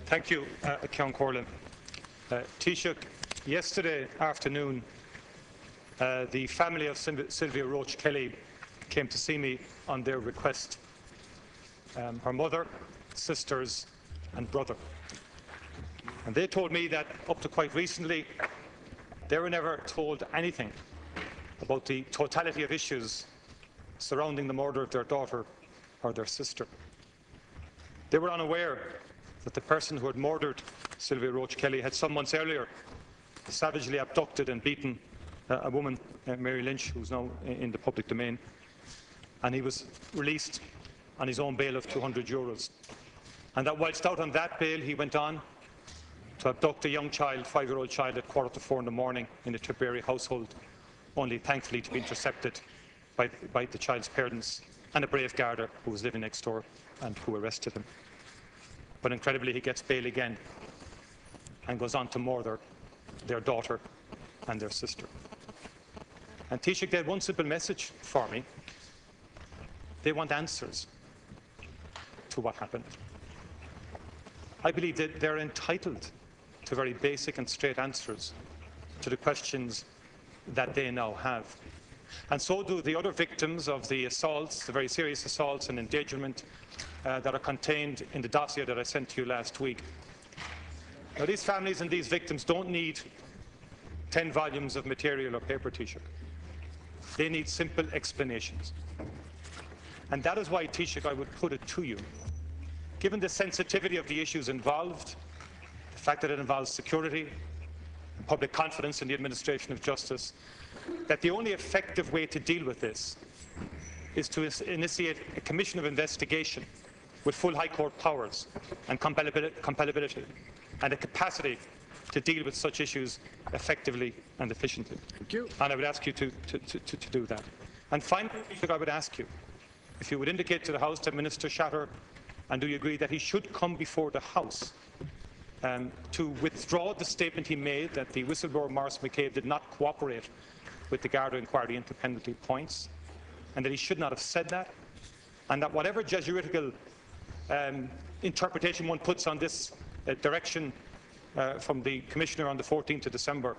Thank you, Ceann Corlin. Taoiseach, yesterday afternoon, the family of Sylvia Roach Kelly came to see me on their request. Her mother, sisters and brother. And they told me that up to quite recently, they were never told anything about the totality of issues surrounding the murder of their daughter or their sister. They were unaware that the person who had murdered Sylvia Roach Kelly had some months earlier savagely abducted and beaten a woman, Mary Lynch, who's now in the public domain, and he was released on his own bail of €200. And that whilst out on that bail, he went on to abduct a young child, 5-year-old child, at 3:45 in the morning in a Tipperary household, only thankfully to be intercepted by the child's parents and a brave Garda who was living next door and who arrested him. But incredibly, he gets bail again and goes on to murder their daughter and their sister. And Taoiseach, they had one simple message for me. They want answers to what happened. I believe that they're entitled to very basic and straight answers to the questions that they now have. And so do the other victims of the assaults, the very serious assaults and endangerment that are contained in the dossier that I sent to you last week. Now, these families and these victims don't need 10 volumes of material or paper, Taoiseach. They need simple explanations. And that is why, Taoiseach, I would put it to you, given the sensitivity of the issues involved, the fact that it involves security and public confidence in the administration of justice, that the only effective way to deal with this is to initiate a commission of investigation with full High Court powers and compatibility and a capacity to deal with such issues effectively and efficiently. Thank you. And I would ask you to do that. And finally, I would ask you if you would indicate to the House that Minister Shatter, and do you agree that he should come before the House to withdraw the statement he made that the whistleblower Maurice McCabe did not cooperate with the Garda inquiry independently points, and that he should not have said that, and that whatever Jesuitical interpretation one puts on this direction from the Commissioner on the 14th of December,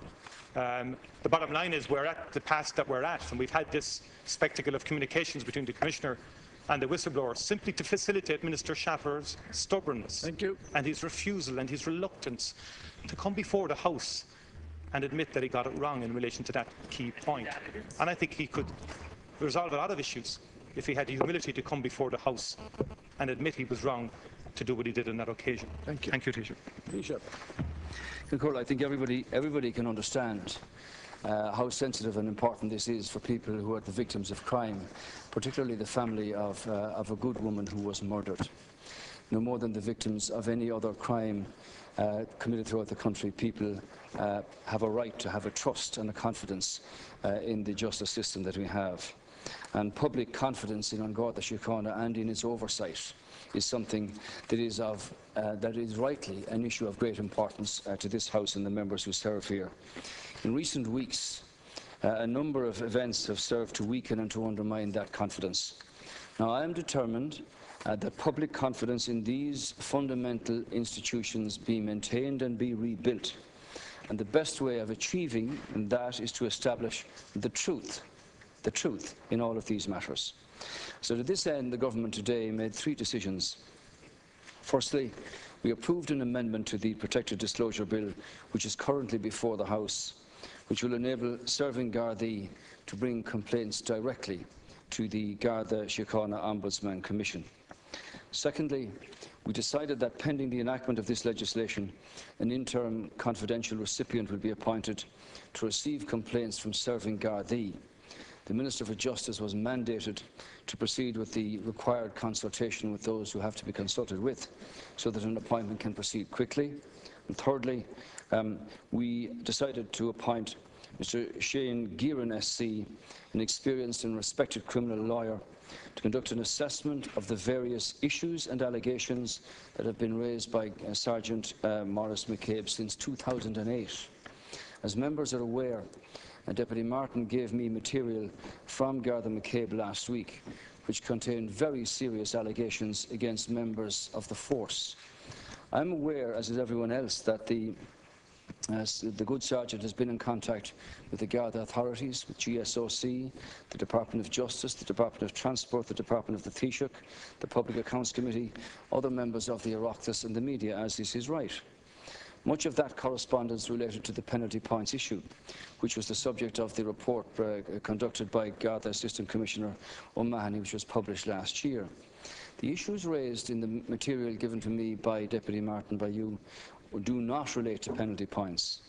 the bottom line is we're at the pass that we're at, and we've had this spectacle of communications between the Commissioner and the whistleblower simply to facilitate Minister Shatter's stubbornness and his refusal and his reluctance to come before the House and admit that he got it wrong in relation to that key point. And I think he could resolve a lot of issues if he had the humility to come before the House and admit he was wrong to do what he did on that occasion. Thank you. Thank you, Taoiseach. Taoiseach. I think everybody can understand how sensitive and important this is for people who are the victims of crime, particularly the family of a good woman who was murdered. No more than the victims of any other crime committed throughout the country, people have a right to have a trust and a confidence in the justice system that we have. And public confidence in An Garda Síochána and in its oversight is something that is rightly an issue of great importance to this House and the members who serve here. In recent weeks, a number of events have served to weaken and to undermine that confidence. Now, I am determined that public confidence in these fundamental institutions be maintained and be rebuilt. And the best way of achieving that is to establish the truth in all of these matters. So to this end, the government today made 3 decisions. Firstly, we approved an amendment to the Protected Disclosure Bill, which is currently before the House, which will enable serving Gardaí to bring complaints directly to the Garda Síochána Ombudsman Commission. Secondly, we decided that pending the enactment of this legislation, an interim confidential recipient will be appointed to receive complaints from serving Gardaí. The Minister for Justice was mandated to proceed with the required consultation with those who have to be consulted with, so that an appointment can proceed quickly. And thirdly, we decided to appoint Mr. Shane Gearan SC, an experienced and respected criminal lawyer, to conduct an assessment of the various issues and allegations that have been raised by Sergeant Maurice McCabe since 2008. As members are aware, Deputy Martin gave me material from Garda McCabe last week, which contained very serious allegations against members of the force. I'm aware, as is everyone else, that the good sergeant has been in contact with the Garda authorities, with GSOC, the Department of Justice, the Department of Transport, the Department of the Taoiseach, the Public Accounts Committee, other members of the Oireachtas and the media, as is his right. Much of that correspondence related to the penalty points issue, which was the subject of the report conducted by Garda Assistant Commissioner O'Mahony, which was published last year. The issues raised in the material given to me by Deputy Martin, by you, do not relate to penalty points.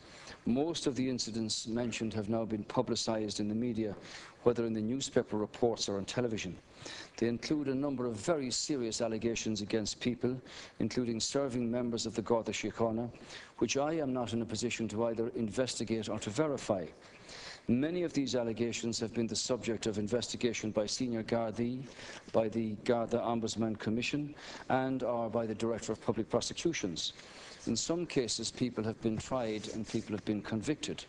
Most of the incidents mentioned have now been publicised in the media, whether in the newspaper reports or on television. They include a number of very serious allegations against people, including serving members of the Garda Síochána, which I am not in a position to either investigate or to verify. Many of these allegations have been the subject of investigation by senior Gardaí, by the Garda Ombudsman Commission, and or by the Director of Public Prosecutions. In some cases, people have been tried and people have been convicted.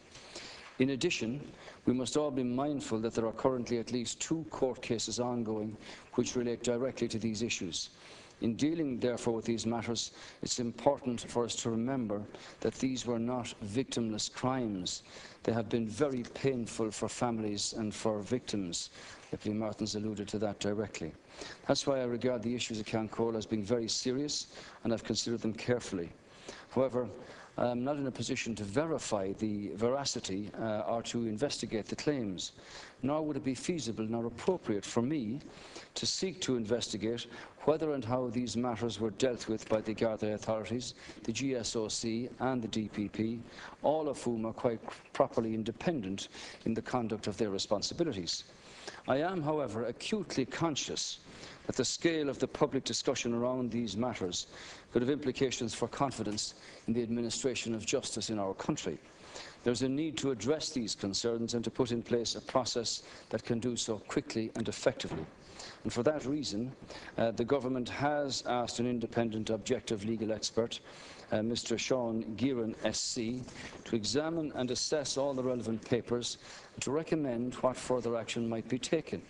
In addition, we must all be mindful that there are currently at least 2 court cases ongoing which relate directly to these issues. In dealing, therefore, with these matters, it's important for us to remember that these were not victimless crimes. They have been very painful for families and for victims. Deputy Martin's alluded to that directly. That's why I regard the issues at Cairncole as being very serious, and I've considered them carefully. However, I am not in a position to verify the veracity or to investigate the claims, nor would it be feasible nor appropriate for me to seek to investigate whether and how these matters were dealt with by the Garda authorities, the GSOC and the DPP, all of whom are quite properly independent in the conduct of their responsibilities. I am, however, acutely conscious that the scale of the public discussion around these matters could have implications for confidence in the administration of justice in our country. There is a need to address these concerns and to put in place a process that can do so quickly and effectively. And for that reason, the Government has asked an independent objective legal expert, Mr. Sean Gearan SC, to examine and assess all the relevant papers and to recommend what further action might be taken.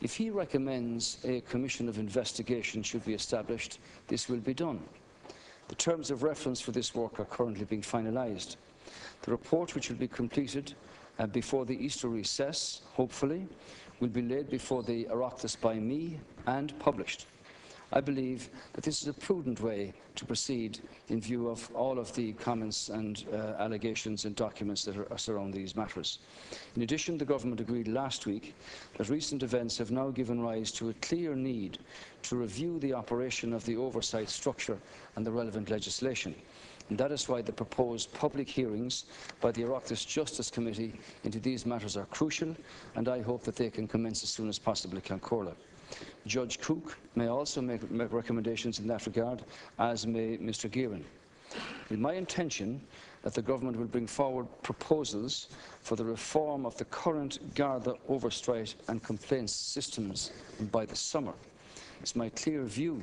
If he recommends a commission of investigation should be established, this will be done. The terms of reference for this work are currently being finalised. The report, which will be completed before the Easter recess, hopefully, will be laid before the Oireachtas by me and published. I believe that this is a prudent way to proceed in view of all of the comments and allegations and documents that surround these matters. In addition, the Government agreed last week that recent events have now given rise to a clear need to review the operation of the oversight structure and the relevant legislation. And that is why the proposed public hearings by the Oireachtas Justice Committee into these matters are crucial, and I hope that they can commence as soon as possible at Cairncole. Judge Cook may also make recommendations in that regard, as may Mr. Gearan. It is my intention that the Government will bring forward proposals for the reform of the current Garda oversight and complaints systems by the summer. It's my clear view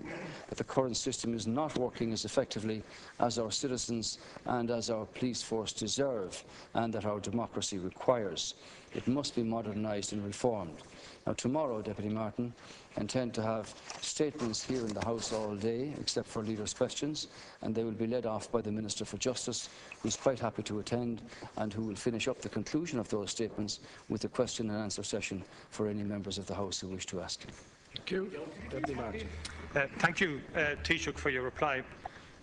that the current system is not working as effectively as our citizens and as our police force deserve, and that our democracy requires. It must be modernised and reformed. Now, tomorrow, Deputy Martin, I intend to have statements here in the House all day, except for leaders' questions, and they will be led off by the Minister for Justice, who is quite happy to attend and who will finish up the conclusion of those statements with a question and answer session for any members of the House who wish to ask. Thank you. Deputy Martin. Thank you, Taoiseach, for your reply.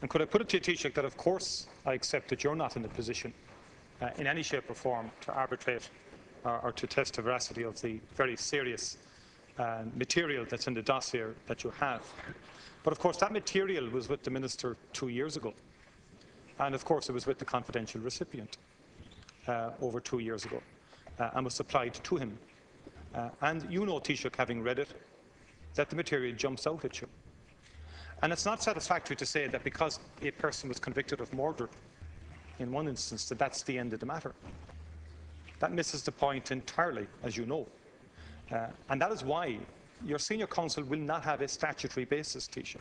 And could I put it to you, Taoiseach, that of course I accept that you're not in a position in any shape or form to arbitrate or to test the veracity of the very serious material that's in the dossier that you have. But of course that material was with the Minister 2 years ago. And of course it was with the confidential recipient over 2 years ago and was supplied to him. And you know, Taoiseach, having read it, that the material jumps out at you. And it's not satisfactory to say that because a person was convicted of murder in one instance, that that's the end of the matter. That misses the point entirely, as you know. And that is why your senior counsel will not have a statutory basis, Taoiseach,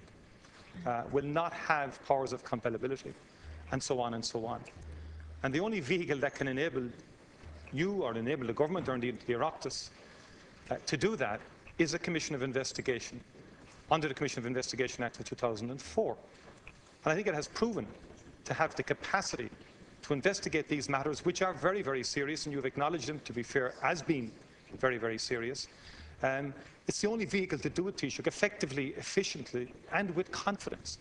will not have powers of compellability, and so on and so on. And the only vehicle that can enable you or enable the government or indeed the Oireachtas to do that is a commission of investigation under the Commission of Investigation Act of 2004. And I think it has proven to have the capacity to investigate these matters, which are very, very serious, and you've acknowledged them, to be fair, as being very, very serious. It's the only vehicle to do it, Taoiseach, effectively, efficiently, and with confidence.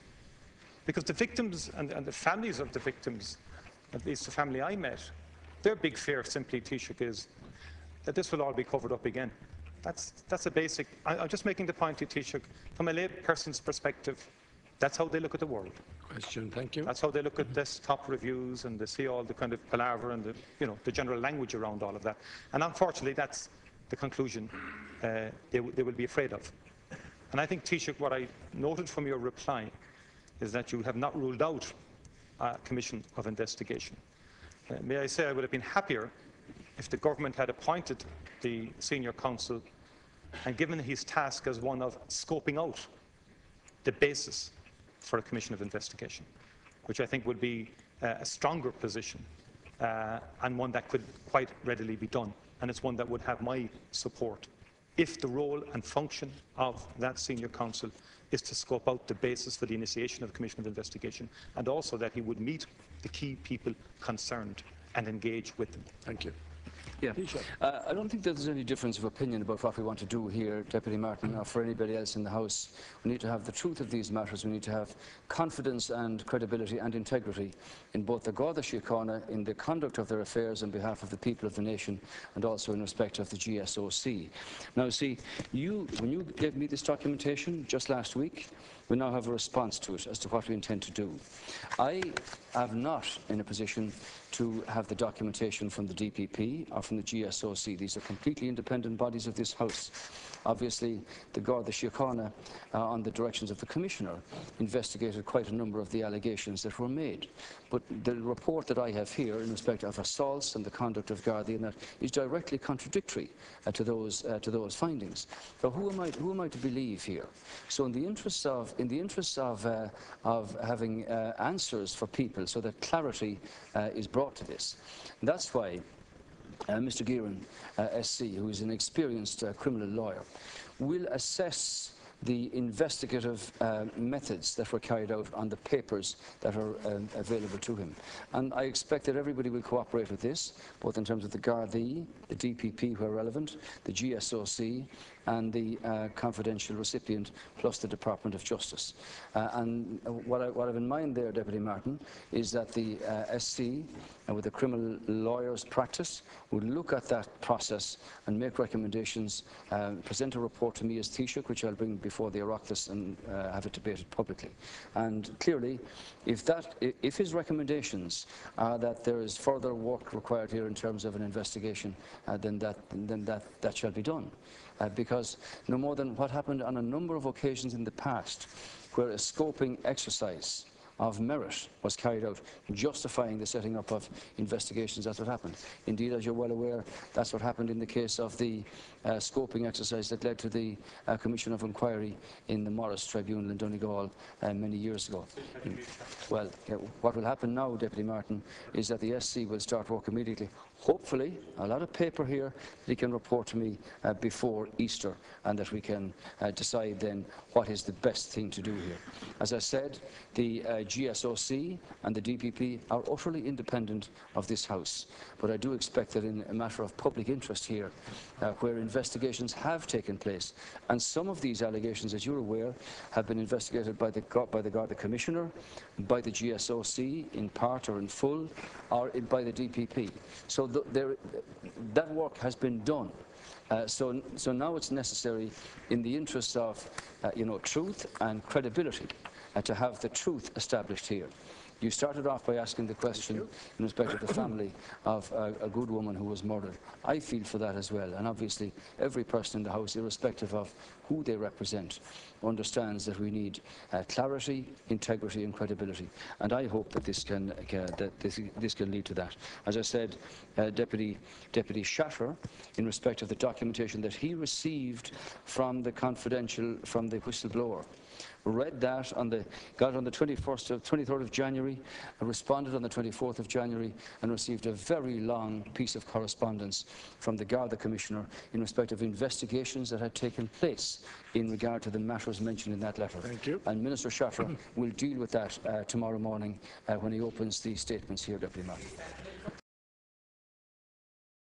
Because the victims and the families of the victims, at least the family I met, their big fear simply, Taoiseach, is that this will all be covered up again. That's a basic. I'm just making the point to Taoiseach, from a lay person's perspective, that's how they look at the world. Question, thank you. That's how they look at desktop reviews, and they see all the kind of palaver and the general language around all of that. And unfortunately, that's the conclusion they will be afraid of. And I think, Taoiseach, what I noted from your reply is that you have not ruled out a commission of investigation. May I say I would have been happier if the government had appointed the senior counsel and given his task as one of scoping out the basis for a commission of investigation, which I think would be a stronger position and one that could quite readily be done. And it's one that would have my support if the role and function of that senior counsel is to scope out the basis for the initiation of a commission of investigation, and also that he would meet the key people concerned and engage with them. Thank you. Yeah. I don't think that there's any difference of opinion about what we want to do here, Deputy Martin, or for anybody else in the House. We need to have the truth of these matters. We need to have confidence and credibility and integrity in both the Garda Síochána, in the conduct of their affairs on behalf of the people of the nation, and also in respect of the GSOC. Now, see, when you gave me this documentation just last week, we now have a response to it as to what we intend to do. I am not in a position to have the documentation from the DPP or from the GSOC. These are completely independent bodies of this House. Obviously, the Garda Síochána, on the directions of the Commissioner, investigated quite a number of the allegations that were made. But the report that I have here in respect of assaults and the conduct of Garda and that is directly contradictory to those findings. So who am I to believe here? So in the interests of having answers for people, so that clarity is brought to this, that's why Mr. Gearan, SC, who is an experienced criminal lawyer, will assess the investigative methods that were carried out on the papers that are available to him. And I expect that everybody will cooperate with this, both in terms of the Gardaí, the DPP where relevant, the GSOC, and the confidential recipient, plus the Department of Justice. And what I have in mind there, Deputy Martin, is that the SC, with the criminal lawyer's practice, would look at that process and make recommendations, present a report to me as Taoiseach, which I'll bring before the Oireachtas and have it debated publicly. And clearly, if his recommendations are that there is further work required here in terms of an investigation, then that shall be done. Because no more than what happened on a number of occasions in the past, where a scoping exercise of merit was carried out, justifying the setting up of investigations. That's what happened. Indeed, as you're well aware, that's what happened in the case of the scoping exercise that led to the Commission of Inquiry in the Morris Tribunal in Donegal many years ago. Well, what will happen now, Deputy Martin, is that the SC will start work immediately. Hopefully, a lot of paper here that he can report to me before Easter, and that we can decide then what is the best thing to do here. As I said, the GSOC and the DPP are utterly independent of this House, but I do expect that in a matter of public interest here, where investigations have taken place, and some of these allegations, as you're aware, have been investigated by the Garda Commissioner, by the GSOC in part or in full, or by the DPP. So that work has been done. So now it's necessary, in the interests of truth and credibility, to have the truth established here. You started off by asking the question in respect of the family of a good woman who was murdered. I feel for that as well, and obviously every person in the House, irrespective of who they represent, understands that we need clarity, integrity and credibility, and I hope that this can lead to that. As I said, Deputy Shatter, in respect of the documentation that he received from the whistleblower, read that, got it on the 23rd of January, responded on the 24th of January, and received a very long piece of correspondence from the Garda Commissioner in respect of investigations that had taken place in regard to the matters mentioned in that letter. Thank you. And Minister Shafer will deal with that tomorrow morning when he opens the statements here, Deputy Martin.